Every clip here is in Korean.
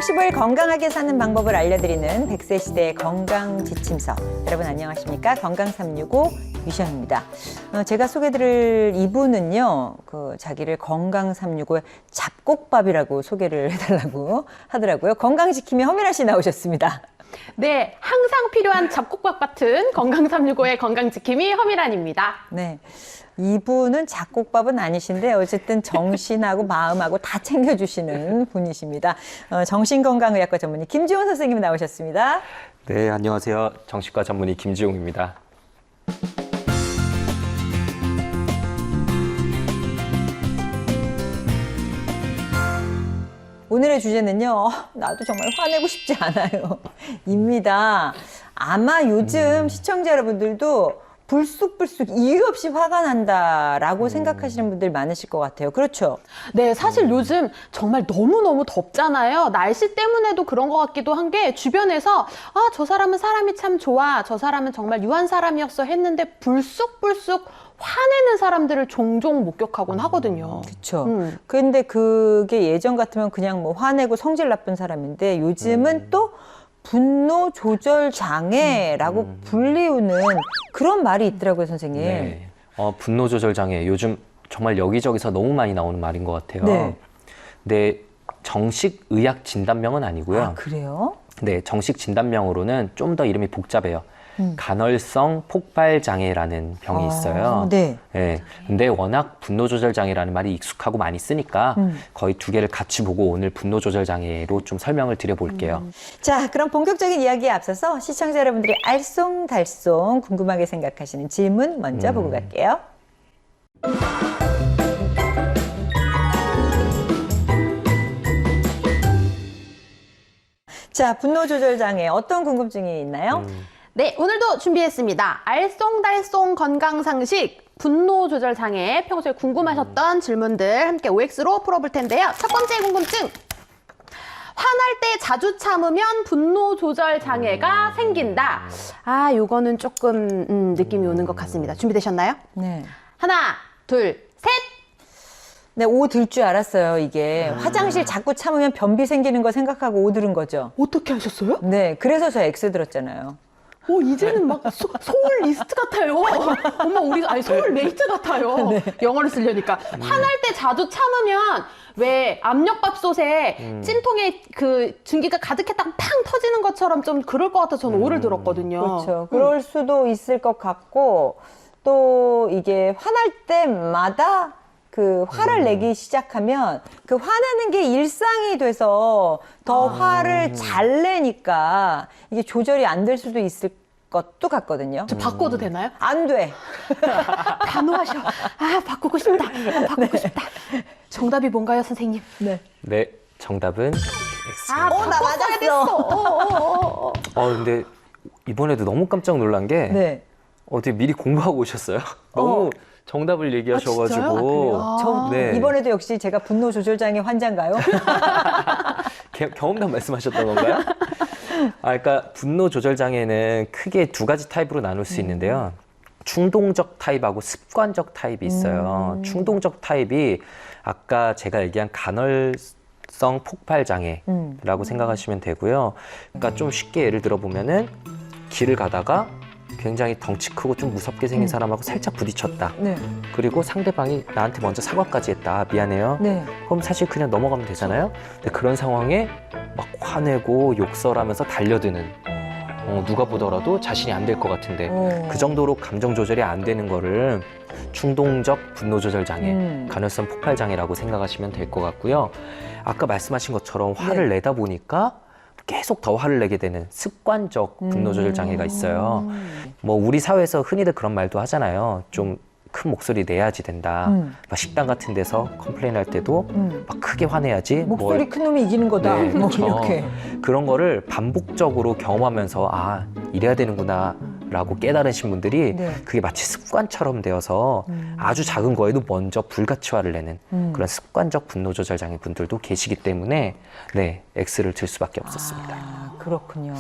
365일 건강하게 사는 방법을 알려드리는 100세 시대의 건강지침서. 여러분 안녕하십니까? 건강365 미션입니다. 제가 소개드릴 이분은요, 자기를 건강365의 잡곡밥이라고 소개를 해달라고 하더라고요. 건강지킴이 허미라 씨 나오셨습니다. 네, 항상 필요한 잡곡밥 같은 건강365의 건강지킴이 허미란입니다. 네. 이분은 잡곡밥은 아니신데 어쨌든 정신하고 마음하고 다 챙겨주시는 분이십니다. 정신건강의학과 전문의 김지용 선생님 나오셨습니다. 네, 안녕하세요. 정신과 전문의 김지용입니다. 오늘의 주제는요, 나도 정말 화내고 싶지 않아요. 입니다. 아마 요즘 시청자 여러분들도 불쑥불쑥 이유 없이 화가 난다라고 생각하시는 분들 많으실 것 같아요. 그렇죠? 네, 사실 요즘 정말 너무너무 덥잖아요. 날씨 때문에도 그런 것 같기도 한 게 주변에서 저 사람은 사람이 참 좋아, 저 사람은 정말 유한 사람이었어 했는데 불쑥불쑥 화내는 사람들을 종종 목격하곤 하거든요. 그렇죠. 근데 그게 예전 같으면 그냥 뭐 화내고 성질 나쁜 사람인데 요즘은 또 분노 조절 장애라고 불리우는 그런 말이 있더라고요, 선생님. 네. 분노 조절 장애 요즘 정말 여기저기서 너무 많이 나오는 말인 것 같아요. 네. 근데 정식 의학 진단명은 아니고요. 아, 그래요? 네, 정식 진단명으로는 좀 더 이름이 복잡해요. 간헐성 폭발 장애라는 병이 있어요. 네. 네. 근데 워낙 분노 조절 장애라는 말이 익숙하고 많이 쓰니까 거의 두 개를 같이 보고 오늘 분노 조절 장애로 좀 설명을 드려볼게요. 자, 그럼 본격적인 이야기에 앞서서 시청자 여러분들이 알쏭달쏭 궁금하게 생각하시는 질문 먼저 보고 갈게요. 자, 분노 조절 장애 어떤 궁금증이 있나요? 네, 오늘도 준비했습니다. 알쏭달쏭 건강상식, 분노 조절 장애, 평소에 궁금하셨던 질문들 함께 OX로 풀어볼 텐데요. 첫 번째 궁금증. 화날 때 자주 참으면 분노 조절 장애가 생긴다. 요거는 조금 느낌이 오는 것 같습니다. 준비되셨나요? 네. 하나, 둘, 셋! 네, 오 들 줄 알았어요, 이게. 화장실 자꾸 참으면 변비 생기는 거 생각하고 오 들은 거죠. 어떻게 하셨어요? 네, 그래서 저 X 들었잖아요. 이제는 막 소울 리스트 같아요. 엄마, 우리, 소울 메이트 같아요. 영어를 쓰려니까. 화날 때 자주 참으면, 왜 압력밥솥에 찐통에 그 증기가 가득했다가 팡 터지는 것처럼 좀 그럴 것 같아서 저는 오를 들었거든요. 그렇죠. 그럴 수도 있을 것 같고, 또 이게 화날 때마다 그 화를 내기 시작하면 그 화내는 게 일상이 돼서 더 화를 잘 내니까 이게 조절이 안 될 수도 있을 것도 같거든요. 저 바꿔도 되나요? 안 돼. 단호하셔. 바꾸고 싶다. 바꾸고 싶다. 정답이 뭔가요, 선생님? 네. 네, 정답은 X입니다. 나 바꿨어야 됐어. 근데 이번에도 너무 깜짝 놀란 게 네. 어떻게 미리 공부하고 오셨어요? 너무 정답을 얘기하셔가지고. 진짜요? 저 네. 이번에도 역시 제가 분노 조절장애 환자인가요? 경험담 말씀하셨던 건가요? 그러니까 분노 조절 장애는 크게 두 가지 타입으로 나눌 수 있는데요. 충동적 타입하고 습관적 타입이 있어요. 충동적 타입이 아까 제가 얘기한 간헐성 폭발 장애라고 생각하시면 되고요. 그러니까 좀 쉽게 예를 들어 보면은 길을 가다가 굉장히 덩치 크고 좀 무섭게 생긴 사람하고 살짝 부딪혔다. 네. 그리고 상대방이 나한테 먼저 사과까지 했다. 미안해요. 네. 그럼 사실 그냥 넘어가면 되잖아요. 근데 그런 상황에 막 화내고 욕설하면서 달려드는, 누가 보더라도 자신이 안 될 것 같은데 그 정도로 감정 조절이 안 되는 거를 충동적 분노 조절 장애, 간헐성 폭발 장애라고 생각하시면 될 것 같고요. 아까 말씀하신 것처럼 화를 내다 보니까 계속 더 화를 내게 되는 습관적 분노 조절 장애가 있어요. 뭐 우리 사회에서 흔히들 그런 말도 하잖아요. 좀 큰 목소리 내야지 된다. 막 식당 같은 데서 컴플레인 할 때도 막 크게 화내야지. 목소리 큰 놈이 이기는 거다. 네, 뭐 그렇죠. 이렇게. 그런 거를 반복적으로 경험하면서 이래야 되는구나 라고 깨달으신 분들이 네. 그게 마치 습관처럼 되어서 아주 작은 거에도 먼저 불같이 화를 내는 그런 습관적 분노 조절 장애 분들도 계시기 때문에 네, X를 들 수밖에 없었습니다. 그렇군요.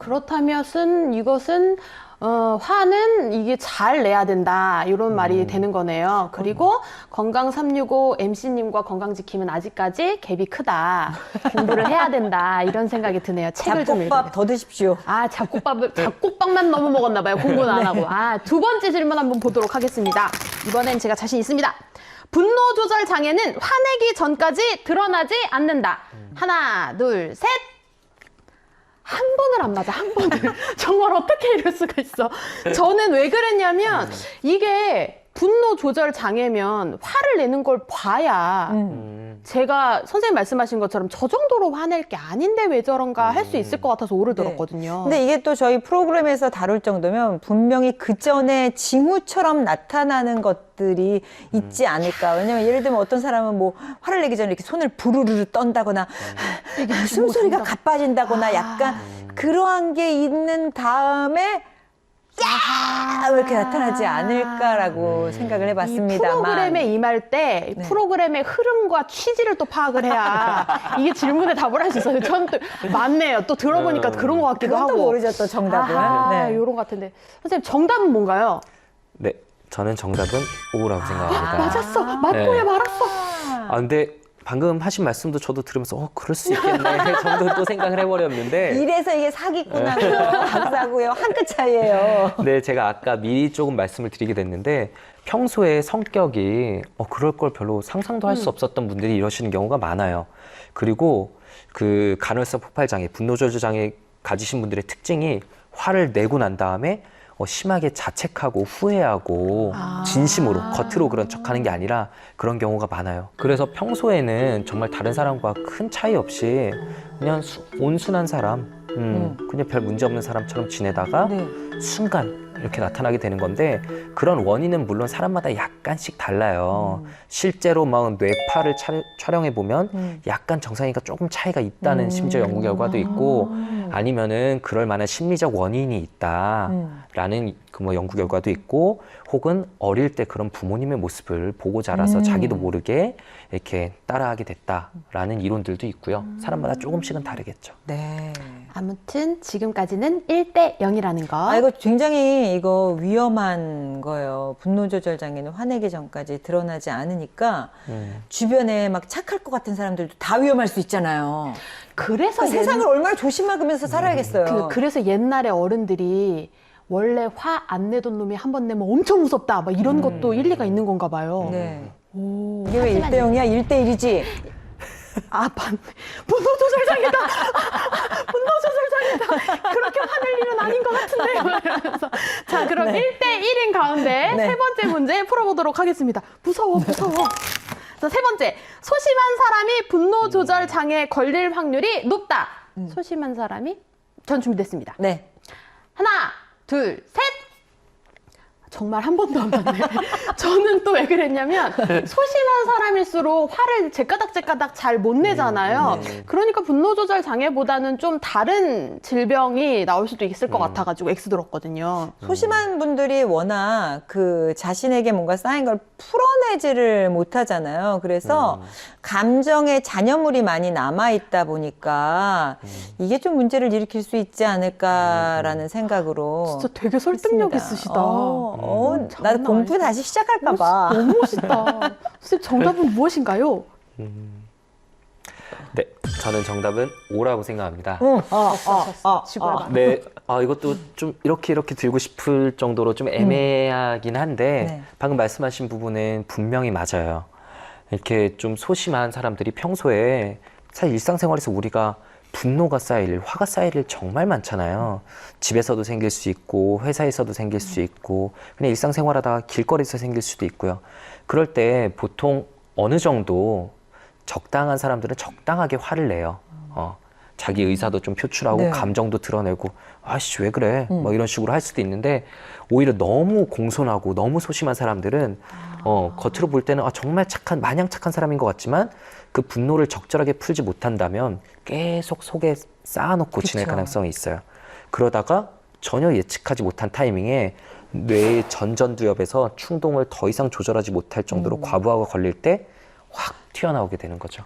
그렇다면 이것은 화는 이게 잘 내야 된다 이런 말이 되는 거네요. 그리고 건강 365 MC님과 건강 지킴은 아직까지 갭이 크다. 공부를 해야 된다 이런 생각이 드네요. 책을 좀 읽어야 잡곡밥 더 드십시오. 아, 잡곡밥만 너무 먹었나 봐요. 공부는 안 하고. 아, 두 번째 질문 한번 보도록 하겠습니다. 이번엔 제가 자신 있습니다. 분노 조절 장애는 화내기 전까지 드러나지 않는다. 하나, 둘, 셋. 한 번을 안 맞아, 한 번을. 정말 어떻게 이럴 수가 있어. 저는 왜 그랬냐면 이게 분노 조절 장애면 화를 내는 걸 봐야 제가 선생님 말씀하신 것처럼 저 정도로 화낼 게 아닌데 왜 저런가 할 수 있을 것 같아서 오를 네. 들었거든요. 근데 이게 또 저희 프로그램에서 다룰 정도면 분명히 그 전에 징후처럼 나타나는 것들이 있지 않을까. 왜냐면 예를 들면 어떤 사람은 뭐 화를 내기 전에 이렇게 손을 부르르 떤다거나 숨소리가 가빠진다거나 약간 그러한 게 있는 다음에 야! 이렇게 나타나지 않을까라고 생각을 이 해봤습니다만. 프로그램에 임할 때 네. 프로그램의 흐름과 취지를 또 파악을 해야 이게 질문에 답을 할 수 있어요. 저는 또 맞네요. 또 들어보니까 그런 것 같기도 그건 또 하고. 모르죠, 또 정답은. 아하, 네. 요런 것 같은데. 선생님, 정답은 뭔가요? 네, 저는 정답은 O라고 생각합니다. 맞았어. 맞고야 말았어. 아, 근데 방금 하신 말씀도 저도 들으면서 그럴 수 있겠네 정도 또 생각을 해버렸는데 이래서 이게 사기꾼하고요, 박사고요, 한 끗 차이예요. 네, 제가 아까 미리 조금 말씀을 드리게 됐는데 평소에 성격이 그럴 걸 별로 상상도 할 수 없었던 분들이 이러시는 경우가 많아요. 그리고 그 간헐적 폭발장애, 분노조절 장애 가지신 분들의 특징이 화를 내고 난 다음에 심하게 자책하고 후회하고 진심으로 겉으로 그런 척하는 게 아니라 그런 경우가 많아요. 그래서 평소에는 정말 다른 사람과 큰 차이 없이 그냥 온순한 사람, 그냥 별 문제 없는 사람처럼 지내다가 네. 순간 이렇게 나타나게 되는 건데 그런 원인은 물론 사람마다 약간씩 달라요. 실제로 막 뇌파를 촬영해 보면 약간 정상이가 조금 차이가 있다는 심지어 연구 결과도 있고 아니면은 그럴 만한 심리적 원인이 있다라는 그 뭐 연구 결과도 있고 혹은 어릴 때 그런 부모님의 모습을 보고 자라서 자기도 모르게 이렇게 따라하게 됐다라는 이론들도 있고요. 사람마다 조금씩은 다르겠죠. 네. 아무튼 지금까지는 1대 0이라는 거. 이거 굉장히 위험한 거예요. 분노조절 장애는 화내기 전까지 드러나지 않으니까 주변에 막 착할 것 같은 사람들도 다 위험할 수 있잖아요. 그래서 세상을 얼마나 조심하면서 살아야겠어요. 그래서 옛날에 어른들이 원래 화 안 내던 놈이 한 번 내면 엄청 무섭다. 막 이런 것도 일리가 있는 건가 봐요. 네. 오, 이게 왜 1대 0이야? 1대 1이지? 아, 맞네. 분노조절장애다. 분노조절장애다. 그렇게 화낼 일은 아닌 것 같은데요. 이러면서. 자, 그럼 네. 1대 1인 가운데 네. 세 번째 문제 풀어보도록 하겠습니다. 무서워. 자, 세 번째. 소심한 사람이 분노조절 장애에 걸릴 확률이 높다. 소심한 사람이? 전 준비됐습니다. 네. 하나, 둘, 셋! 정말 한 번도 안 맞네. 저는 또 왜 그랬냐면 소심한 사람일수록 화를 제까닥 잘 못 내잖아요. 그러니까 분노조절 장애보다는 좀 다른 질병이 나올 수도 있을 것 같아가지고 X 들었거든요. 소심한 분들이 워낙 그 자신에게 뭔가 쌓인 걸 풀어내지를 못하잖아요. 그래서 감정의 잔여물이 많이 남아있다 보니까 이게 좀 문제를 일으킬 수 있지 않을까라는 생각으로. 진짜 되게 설득력 했습니다. 있으시다. 나도 장난 공부 아니다. 다시 시작할까봐. 너무 멋있다. 선생님 정답은 무엇인가요? 네, 저는 정답은 O라고 생각합니다. 지구야. 네, 이것도 좀 이렇게 들고 싶을 정도로 좀 애매하긴 한데 네. 방금 말씀하신 부분은 분명히 맞아요. 이렇게 좀 소심한 사람들이 평소에 사실 일상생활에서 우리가 분노가 쌓일 일, 화가 쌓일 일 정말 많잖아요. 집에서도 생길 수 있고 회사에서도 생길 수 있고 그냥 일상생활하다가 길거리에서 생길 수도 있고요. 그럴 때 보통 어느 정도 적당한 사람들은 적당하게 화를 내요. 자기 의사도 좀 표출하고 네. 감정도 드러내고 아씨 왜 그래 뭐 이런 식으로 할 수도 있는데 오히려 너무 공손하고 너무 소심한 사람들은 겉으로 볼 때는 정말 마냥 착한 사람인 것 같지만 그 분노를 적절하게 풀지 못한다면 계속 속에 쌓아놓고 지낼 그쵸. 가능성이 있어요. 그러다가 전혀 예측하지 못한 타이밍에 뇌의 전전두엽에서 충동을 더 이상 조절하지 못할 정도로 과부하가 걸릴 때 확 튀어나오게 되는 거죠.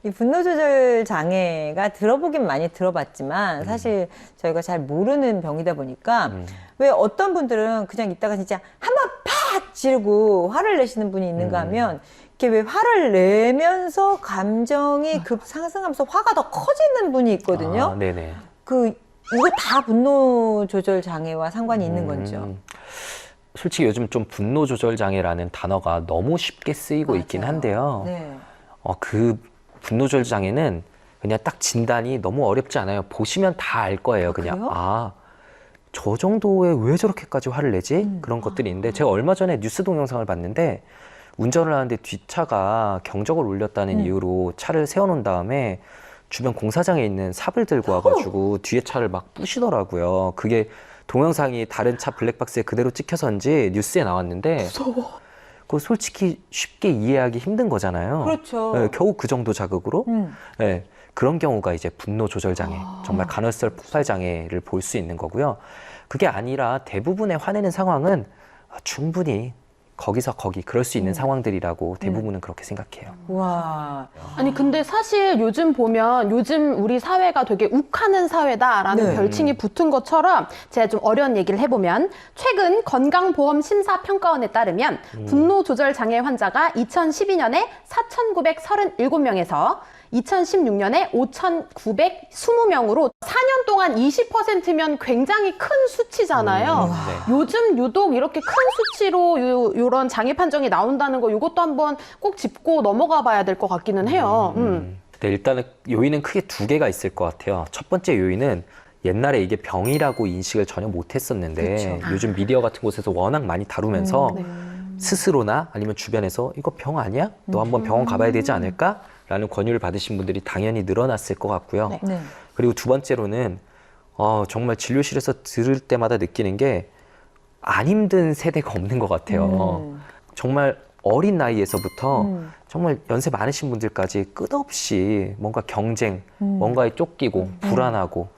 이 분노 조절 장애가 들어보긴 많이 들어봤지만 사실 저희가 잘 모르는 병이다 보니까 왜 어떤 분들은 그냥 있다가 진짜 한번 팍 지르고 화를 내시는 분이 있는가 하면 이렇게 왜 화를 내면서 감정이 급 상승하면서 화가 더 커지는 분이 있거든요. 아, 네네. 이거 다 분노 조절 장애와 상관이 있는 거죠. 솔직히 요즘 좀 분노 조절 장애라는 단어가 너무 쉽게 쓰이고 있긴 한데요. 네. 그 분노 조절 장애는 그냥 딱 진단이 너무 어렵지 않아요. 보시면 다 알 거예요. 그냥 그래요? 저 정도에 왜 저렇게까지 화를 내지? 그런 것들이 있는데 제가 얼마 전에 뉴스 동영상을 봤는데 운전을 하는데 뒷차가 경적을 울렸다는 이유로 차를 세워놓은 다음에 주변 공사장에 있는 삽을 들고 와가지고 뒤에 차를 막 부시더라고요. 그게 동영상이 다른 차 블랙박스에 그대로 찍혀서인지 뉴스에 나왔는데 무서워. 그거 솔직히 쉽게 이해하기 힘든 거잖아요. 그렇죠. 네, 겨우 그 정도 자극으로 네, 그런 경우가 이제 분노 조절 장애, 정말 간헐적 폭발 장애를 볼 수 있는 거고요. 그게 아니라 대부분의 화내는 상황은 충분히 거기서 거기 그럴 수 있는 상황들이라고 대부분은 그렇게 생각해요. 와. 아니 근데 사실 요즘 보면 요즘 우리 사회가 되게 욱하는 사회다라는 네. 별칭이 붙은 것처럼 제가 좀 어려운 얘기를 해보면 최근 건강보험심사평가원에 따르면 분노 조절 장애 환자가 2012년에 4,937명에서 2016년에 5,920명으로 4년 동안 20%면 굉장히 큰 수치잖아요. 네. 요즘 유독 이렇게 큰 수치로 요런 장애 판정이 나온다는 거 이것도 한번 꼭 짚고 넘어가 봐야 될 것 같기는 해요. 네, 일단은 요인은 크게 두 개가 있을 것 같아요. 첫 번째 요인은 옛날에 이게 병이라고 인식을 전혀 못했었는데 그렇죠. 요즘 미디어 같은 곳에서 워낙 많이 다루면서 네. 스스로나 아니면 주변에서 이거 병 아니야? 너 한번 병원 가봐야 되지 않을까? 라는 권유를 받으신 분들이 당연히 늘어났을 것 같고요. 네. 네. 그리고 두 번째로는 정말 진료실에서 들을 때마다 느끼는 게 안 힘든 세대가 없는 것 같아요. 정말 어린 나이에서부터 정말 연세 많으신 분들까지 끝없이 뭔가 경쟁, 뭔가에 쫓기고 불안하고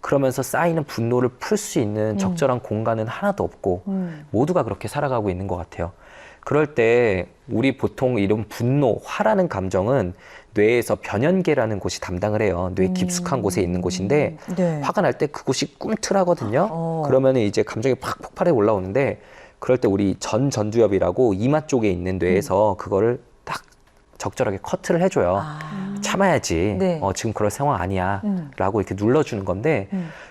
그러면서 쌓이는 분노를 풀 수 있는 적절한 공간은 하나도 없고 모두가 그렇게 살아가고 있는 것 같아요. 그럴 때 우리 보통 이런 분노, 화라는 감정은 뇌에서 변연계라는 곳이 담당을 해요. 뇌 깊숙한 곳에 있는 곳인데 네. 화가 날 때 그곳이 꿈틀하거든요. 그러면 이제 감정이 팍 폭발해 올라오는데 그럴 때 우리 전두엽이라고 이마 쪽에 있는 뇌에서 그거를 딱 적절하게 커트를 해줘요. 참아야지. 네. 지금 그럴 상황 아니야. 라고 이렇게 눌러주는 건데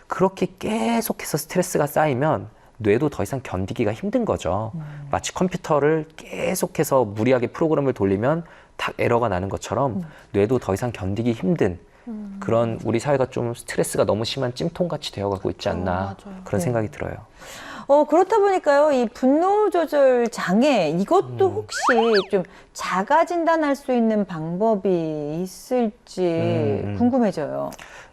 그렇게 계속해서 스트레스가 쌓이면 뇌도 더 이상 견디기가 힘든 거죠. 마치 컴퓨터를 계속해서 무리하게 프로그램을 돌리면 딱 에러가 나는 것처럼 뇌도 더 이상 견디기 힘든 그런 우리 사회가 좀 스트레스가 너무 심한 찜통같이 되어가고 있지 않나 맞아요. 그런 생각이 들어요. 그렇다 보니까요, 이 분노 조절 장애, 이것도 혹시 좀 자가 진단할 수 있는 방법이 있을지 궁금해져요.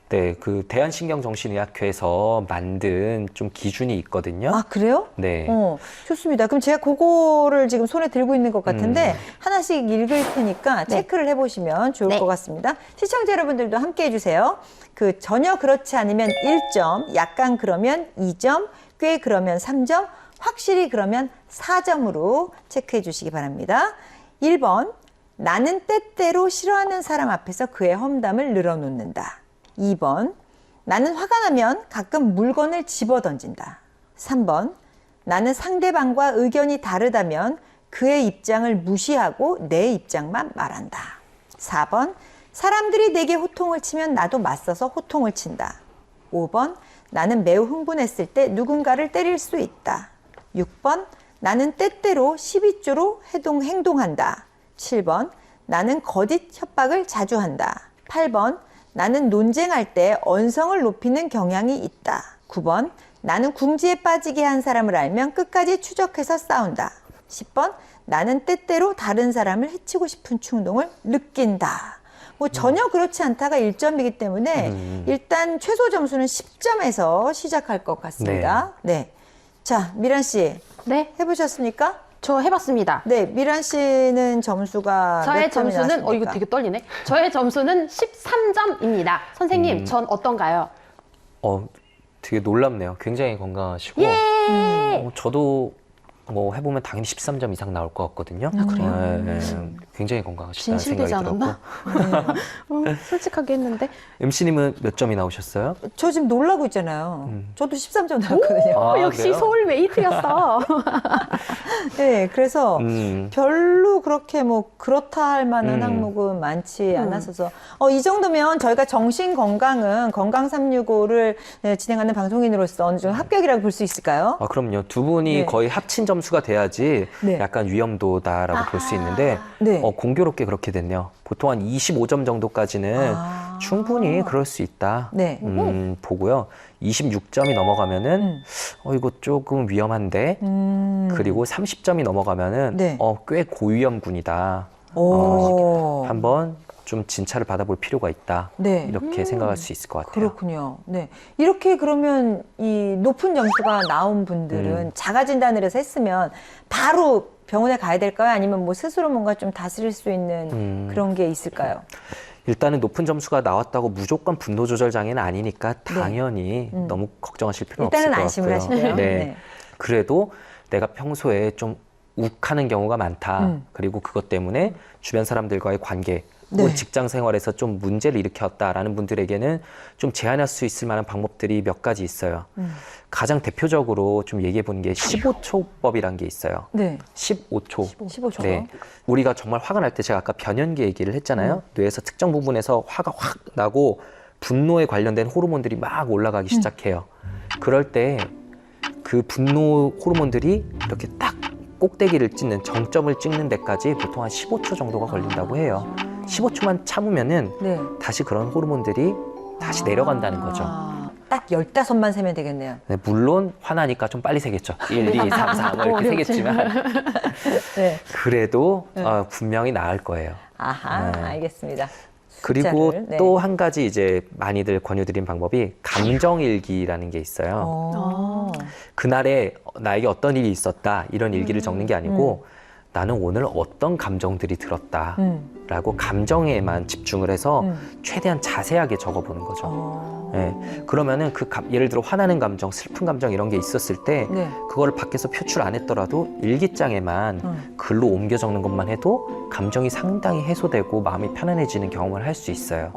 네, 그 대한신경정신의학회에서 만든 좀 기준이 있거든요. 아, 그래요? 네. 좋습니다. 그럼 제가 그거를 지금 손에 들고 있는 것 같은데 하나씩 읽을 테니까 체크를 해보시면 좋을 네. 것 같습니다. 시청자 여러분들도 함께 해주세요. 그 전혀 그렇지 않으면 1점, 약간 그러면 2점, 꽤 그러면 3점, 확실히 그러면 4점으로 체크해 주시기 바랍니다. 1번, 나는 때때로 싫어하는 사람 앞에서 그의 험담을 늘어놓는다. 2번, 나는 화가 나면 가끔 물건을 집어던진다. 3번, 나는 상대방과 의견이 다르다면 그의 입장을 무시하고 내 입장만 말한다. 4번, 사람들이 내게 호통을 치면 나도 맞서서 호통을 친다. 5번, 나는 매우 흥분했을 때 누군가를 때릴 수 있다. 6번, 나는 때때로 12조로 행동한다. 7번, 나는 거짓 협박을 자주 한다. 8번, 나는 논쟁할 때 언성을 높이는 경향이 있다. 9번, 나는 궁지에 빠지게 한 사람을 알면 끝까지 추적해서 싸운다. 10번, 나는 때때로 다른 사람을 해치고 싶은 충동을 느낀다. 전혀 그렇지 않다가 1점이기 때문에 일단 최소 점수는 10점에서 시작할 것 같습니다. 네. 자, 미란 씨. 네, 해보셨습니까? 저 해봤습니다. 네, 미란 씨는 점수가 저의 몇 점이 점수는 나왔습니까? 이거 되게 떨리네. 저의 점수는 13점입니다. 선생님, 전 어떤가요? 되게 놀랍네요. 굉장히 건강하시고 저도 뭐 해보면 당연히 13점 이상 나올 것 같거든요. 그래요? 네, 굉장히 건강하시다는 진실되지 생각이 않았나? 들었고. 솔직하게 했는데. MC님은 몇 점이 나오셨어요? 저 지금 놀라고 있잖아요. 저도 13점 나왔거든요. 아, 역시 그래요? 서울 웨이트였어. 네, 그래서 별로 그렇게 뭐 그렇다 할 만한 음. 항목은 많지 않았어서 이 정도면 저희가 정신 건강은 건강 365를 진행하는 방송인으로서 어느 정도 합격이라고 볼 수 있을까요? 아, 그럼요. 두 분이 네. 거의 합친 점수가 돼야지 네. 약간 위험도다라고 볼 수 있는데 네. 공교롭게 그렇게 됐네요. 보통 한 25점 정도까지는 충분히 그럴 수 있다. 네. 보고요. 26점이 넘어가면은 이거 조금 위험한데 그리고 30점이 넘어가면은 네. 꽤 고위험군이다. 오. 한번 좀 진찰을 받아볼 필요가 있다. 네. 이렇게 생각할 수 있을 것 같아요. 그렇군요. 네. 이렇게 그러면 이 높은 점수가 나온 분들은 자가 진단을 해서 했으면 바로 병원에 가야 될까요? 아니면 뭐 스스로 뭔가 좀 다스릴 수 있는 그런 게 있을까요? 일단은 높은 점수가 나왔다고 무조건 분노 조절 장애는 아니니까 당연히 너무 걱정하실 필요는 없을 일단은 것 안심을 같고요. 하시고요. 네. 네. 그래도 내가 평소에 좀 욱하는 경우가 많다. 그리고 그것 때문에 주변 사람들과의 관계, 네. 혹은 직장 생활에서 좀 문제를 일으켰다라는 분들에게는 좀 제한할 수 있을 만한 방법들이 몇 가지 있어요. 가장 대표적으로 좀 얘기해 보는 게 15초법이라는 게 있어요. 네. 15초. 15초. 네. 우리가 정말 화가 날 때 제가 아까 변연기 얘기를 했잖아요. 뇌에서 특정 부분에서 화가 확 나고 분노에 관련된 호르몬들이 막 올라가기 시작해요. 그럴 때 그 분노 호르몬들이 이렇게 딱 꼭대기를 찍는 정점을 찍는 데까지 보통 한 15초 정도가 걸린다고 해요. 15초만 참으면은 네. 다시 그런 호르몬들이 다시 내려간다는 거죠. 딱 15만 세면 되겠네요. 네, 물론 화나니까 좀 빨리 세겠죠. 1, 2, 3, 4 뭐 이렇게 세겠지만 네. 그래도 분명히 나을 거예요. 아하, 알겠습니다. 그리고 숫자를, 네. 또 한 가지 이제 많이들 권유드린 방법이 감정일기라는 게 있어요. 그날에 나에게 어떤 일이 있었다 이런 일기를 적는 게 아니고 나는 오늘 어떤 감정들이 들었다라고 감정에만 집중을 해서 최대한 자세하게 적어보는 거죠. 네. 그러면은 예를 들어 화나는 감정, 슬픈 감정 이런 게 있었을 때 네. 그거를 밖에서 표출 안 했더라도 일기장에만 글로 옮겨 적는 것만 해도 감정이 상당히 해소되고 마음이 편안해지는 경험을 할 수 있어요.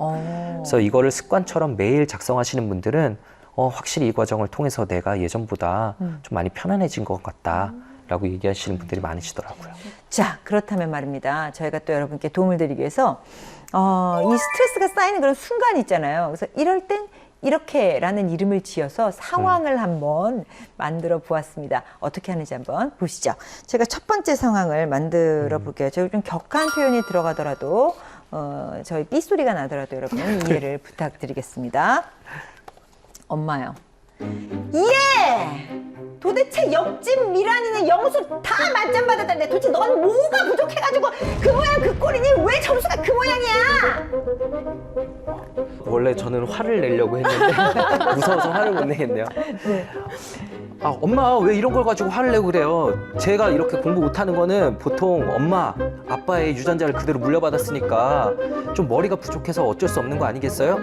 그래서 이거를 습관처럼 매일 작성하시는 분들은 확실히 이 과정을 통해서 내가 예전보다 좀 많이 편안해진 것 같다. 라고 얘기하시는 분들이 많으시더라고요. 자, 그렇다면 말입니다. 저희가 또 여러분께 도움을 드리기 위해서 이 스트레스가 쌓이는 그런 순간이 있잖아요. 그래서 이럴 땐 이렇게라는 이름을 지어서 상황을 한번 만들어 보았습니다. 어떻게 하는지 한번 보시죠. 제가 첫 번째 상황을 만들어 볼게요. 저희 좀 격한 표현이 들어가더라도 저희 삐소리가 나더라도 여러분 이해를 부탁드리겠습니다. 엄마요. 예! 도대체 옆집 미란이는 영수 다 만점 받았다는데 도대체 넌 뭐가 부족해가지고 그 모양 그 꼴이니 왜 점수가 그 모양이야? 원래 저는 화를 내려고 했는데 무서워서 화를 못 내겠네요. 아, 엄마 왜 이런 걸 가지고 화를 내고 그래요? 제가 이렇게 공부 못하는 거는 보통 엄마, 아빠의 유전자를 그대로 물려받았으니까 좀 머리가 부족해서 어쩔 수 없는 거 아니겠어요?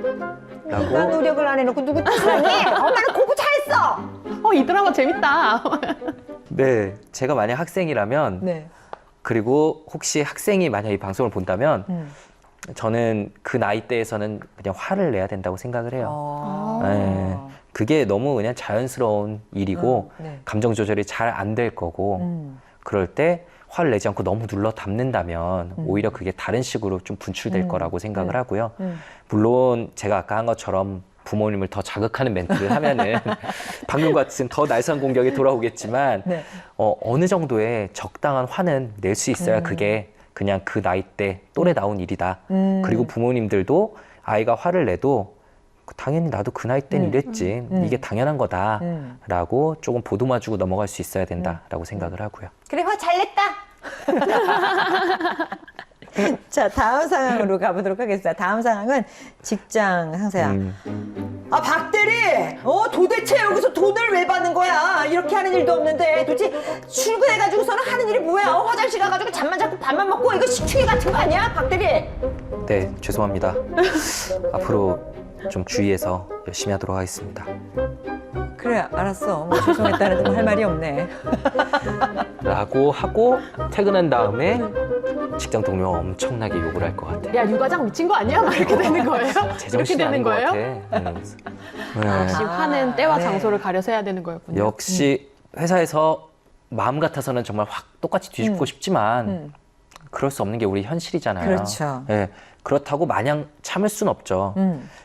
나 라고. 노력을 안 해놓고 누구 탓을 하니? 엄마는 공부 잘했어! 이 드라마 재밌다. 네, 제가 만약 학생이라면 네. 그리고 혹시 학생이 만약 이 방송을 본다면 저는 그 나이대에서는 그냥 화를 내야 된다고 생각을 해요. 네, 그게 너무 그냥 자연스러운 일이고 네. 감정 조절이 잘 안 될 거고 그럴 때 화를 내지 않고 너무 눌러 담는다면 오히려 그게 다른 식으로 좀 분출될 거라고 생각을 하고요. 물론 제가 아까 한 것처럼 부모님을 더 자극하는 멘트를 하면은 방금 같은 더 날선 공격이 돌아오겠지만 네. 어느 정도의 적당한 화는 낼 수 있어야 그게 그냥 그 나이 때 또래다운 일이다. 그리고 부모님들도 아이가 화를 내도 당연히 나도 그 나이 땐 이랬지. 이게 당연한 거다라고 조금 보듬어주고 넘어갈 수 있어야 된다라고 생각을 하고요. 그래, 화 잘 냈다! 자, 다음 상황으로 가보도록 하겠습니다. 다음 상황은 직장 상사야. 아, 박대리! 도대체 여기서 돈을 왜 받는 거야? 이렇게 하는 일도 없는데 도대체 출근해가지고서는 하는 일이 뭐야? 화장실 가가지고 잠만 자고 밥만 먹고 이거 식충이 같은 거 아니야? 박대리! 네, 죄송합니다. 앞으로 좀 주의해서 열심히 하도록 하겠습니다. 그래, 알았어. 뭐 죄송했다는 할 말이 없네. 라고 하고 퇴근한 다음에 직장 동료가 엄청나게 욕을 할 것 같아. 야, 유과장 미친 거 아니야? 막 이렇게 되는 거예요? 이렇게 제정신이 되는 아닌 것 거예요? 같아. 역시 네. 화는 때와 네. 장소를 가려서 해야 되는 거였군요. 역시 회사에서 마음 같아서는 정말 확 똑같이 뒤집고 싶지만 그럴 수 없는 게 우리 현실이잖아요. 그렇죠. 예, 그렇다고 마냥 참을 순 없죠.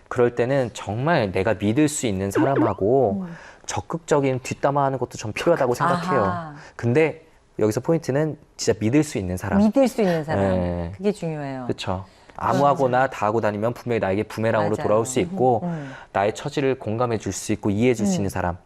그럴 때는 정말 내가 믿을 수 있는 사람하고 적극적인 뒷담화하는 것도 좀 필요하다고 생각해요. 아하. 근데 여기서 포인트는 진짜 믿을 수 있는 사람. 믿을 수 있는 사람. 네. 그게 중요해요. 그렇죠. 아무하고나 다 하고 다니면 분명히 나에게 부메랑으로 맞아요. 돌아올 수 있고 나의 처지를 공감해 줄 수 있고 이해해 줄 수 있는 사람.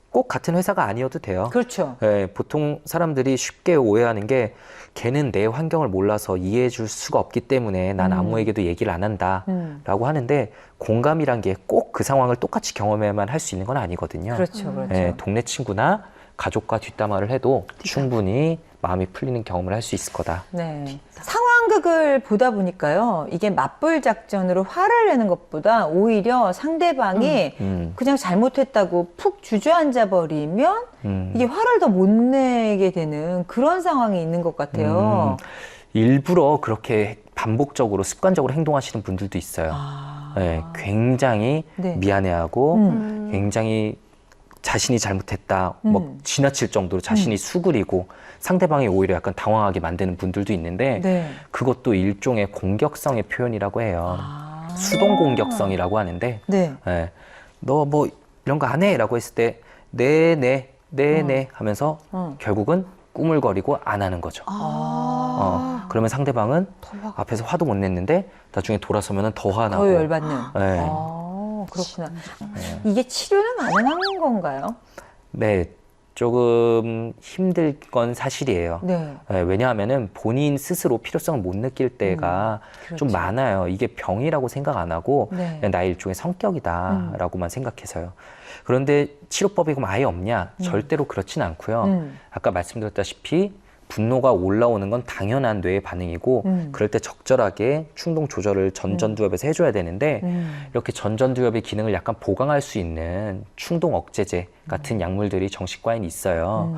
꼭 같은 회사가 아니어도 돼요. 그렇죠. 예, 보통 사람들이 쉽게 오해하는 게 걔는 내 환경을 몰라서 이해해 줄 수가 없기 때문에 난 아무에게도 얘기를 안 한다라고 하는데 공감이란 게 꼭 그 상황을 똑같이 경험해야만 할 수 있는 건 아니거든요. 그렇죠. 그렇죠. 예, 동네 친구나 가족과 뒷담화를 해도 충분히 마음이 풀리는 경험을 할 수 있을 거다. 네. 상황극을 보다 보니까요, 이게 맞불 작전으로 화를 내는 것보다 오히려 상대방이 그냥 잘못했다고 푹 주저앉아 버리면 이게 화를 더 못 내게 되는 그런 상황이 있는 것 같아요. 일부러 그렇게 반복적으로 습관적으로 행동하시는 분들도 있어요. 네, 굉장히 네. 미안해하고 굉장히 자신이 잘못했다, 뭐 지나칠 정도로 자신이 수그리고 상대방이 오히려 약간 당황하게 만드는 분들도 있는데 네. 그것도 일종의 공격성의 표현이라고 해요. 수동 공격성이라고 하는데 네. 너 뭐 이런 거 안 해? 라고 했을 때 네네 하면서 결국은 꾸물거리고 안 하는 거죠. 그러면 상대방은 앞에서 화도 못 냈는데 나중에 돌아서면 더 화나고 더 열받는. 네. 그렇구나. 이게 치료는 가능한 건가요? 네, 조금 힘들 건 사실이에요. 네. 네, 왜냐하면은 본인 스스로 필요성을 못 느낄 때가 좀 그렇죠. 많아요. 이게 병이라고 생각 안 하고 네. 그냥 나의 일종의 성격이다라고만 생각해서요. 그런데 치료법이 그럼 아예 없냐? 절대로 그렇진 않고요. 아까 말씀드렸다시피 분노가 올라오는 건 당연한 뇌의 반응이고 그럴 때 적절하게 충동 조절을 전전두엽에서 해줘야 되는데 이렇게 전전두엽의 기능을 약간 보강할 수 있는 충동 억제제 같은 약물들이 정신과에는 있어요.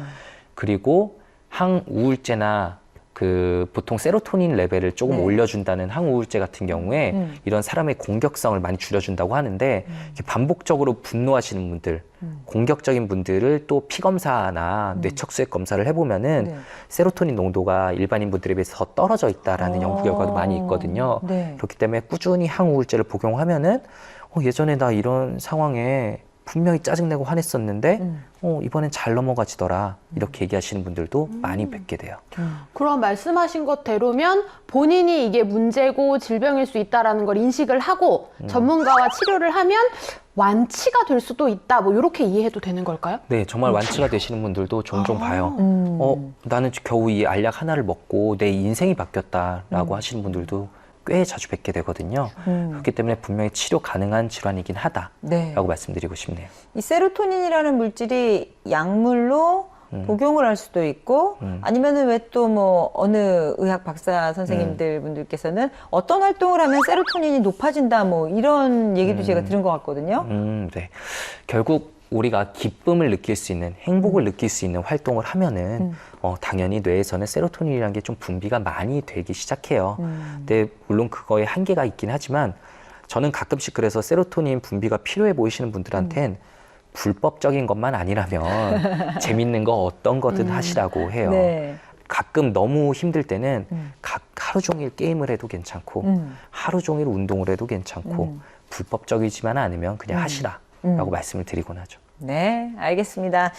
그리고 항우울제나 그 보통 세로토닌 레벨을 조금 네. 올려준다는 항우울제 같은 경우에 이런 사람의 공격성을 많이 줄여준다고 하는데 이렇게 반복적으로 분노하시는 분들, 공격적인 분들을 또 피검사나 뇌척수액 검사를 해보면은 네. 세로토닌 농도가 일반인 분들에 비해서 더 떨어져 있다라는 연구 결과도 많이 있거든요. 네. 그렇기 때문에 꾸준히 항우울제를 복용하면은 예전에 나 이런 상황에 분명히 짜증내고 화냈었는데 이번엔 잘 넘어가지더라 이렇게 얘기하시는 분들도 많이 뵙게 돼요. 그럼 말씀하신 것대로면 본인이 이게 문제고 질병일 수 있다라는 걸 인식을 하고 전문가와 치료를 하면 완치가 될 수도 있다. 뭐 이렇게 이해해도 되는 걸까요? 네, 정말 완치가 되시는 분들도 종종 봐요. 나는 겨우 이 알약 하나를 먹고 내 인생이 바뀌었다라고 하시는 분들도 꽤 자주 뵙게 되거든요. 그렇기 때문에 분명히 치료 가능한 질환이긴 하다라고 네. 말씀드리고 싶네요. 이 세로토닌이라는 물질이 약물로 복용을 할 수도 있고 아니면은 왜 또 뭐 어느 의학 박사 선생님들 분들께서는 어떤 활동을 하면 세로토닌이 높아진다 뭐 이런 얘기도 제가 들은 것 같거든요. 네. 결국 우리가 기쁨을 느낄 수 있는 행복을 느낄 수 있는 활동을 하면은 당연히 뇌에서는 세로토닌이라는 게 좀 분비가 많이 되기 시작해요. 근데 물론 그거에 한계가 있긴 하지만 저는 가끔씩 그래서 세로토닌 분비가 필요해 보이시는 분들한텐 불법적인 것만 아니라면 재밌는 거 어떤 거든 하시라고 해요. 네. 가끔 너무 힘들 때는 하루 종일 게임을 해도 괜찮고 하루 종일 운동을 해도 괜찮고 불법적이지만 않으면 그냥 하시라라고 말씀을 드리곤 하죠. 네, 알겠습니다.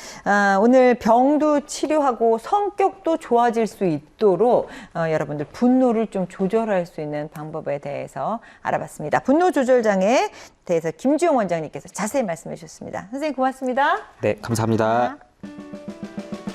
오늘 병도 치료하고 성격도 좋아질 수 있도록 여러분들 분노를 좀 조절할 수 있는 방법에 대해서 알아봤습니다. 분노 조절 장애에 대해서 김주영 원장님께서 자세히 말씀해 주셨습니다. 선생님 고맙습니다. 네, 감사합니다.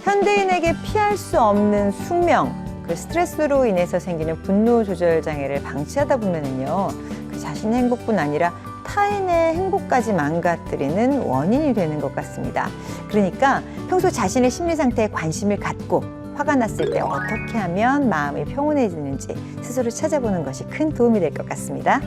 현대인에게 피할 수 없는 숙명, 그 스트레스로 인해서 생기는 분노 조절 장애를 방치하다 보면은요, 그 자신의 행복뿐 아니라 타인의 행복까지 망가뜨리는 원인이 되는 것 같습니다. 그러니까 평소 자신의 심리 상태에 관심을 갖고 화가 났을 때 어떻게 하면 마음이 평온해지는지 스스로 찾아보는 것이 큰 도움이 될 것 같습니다.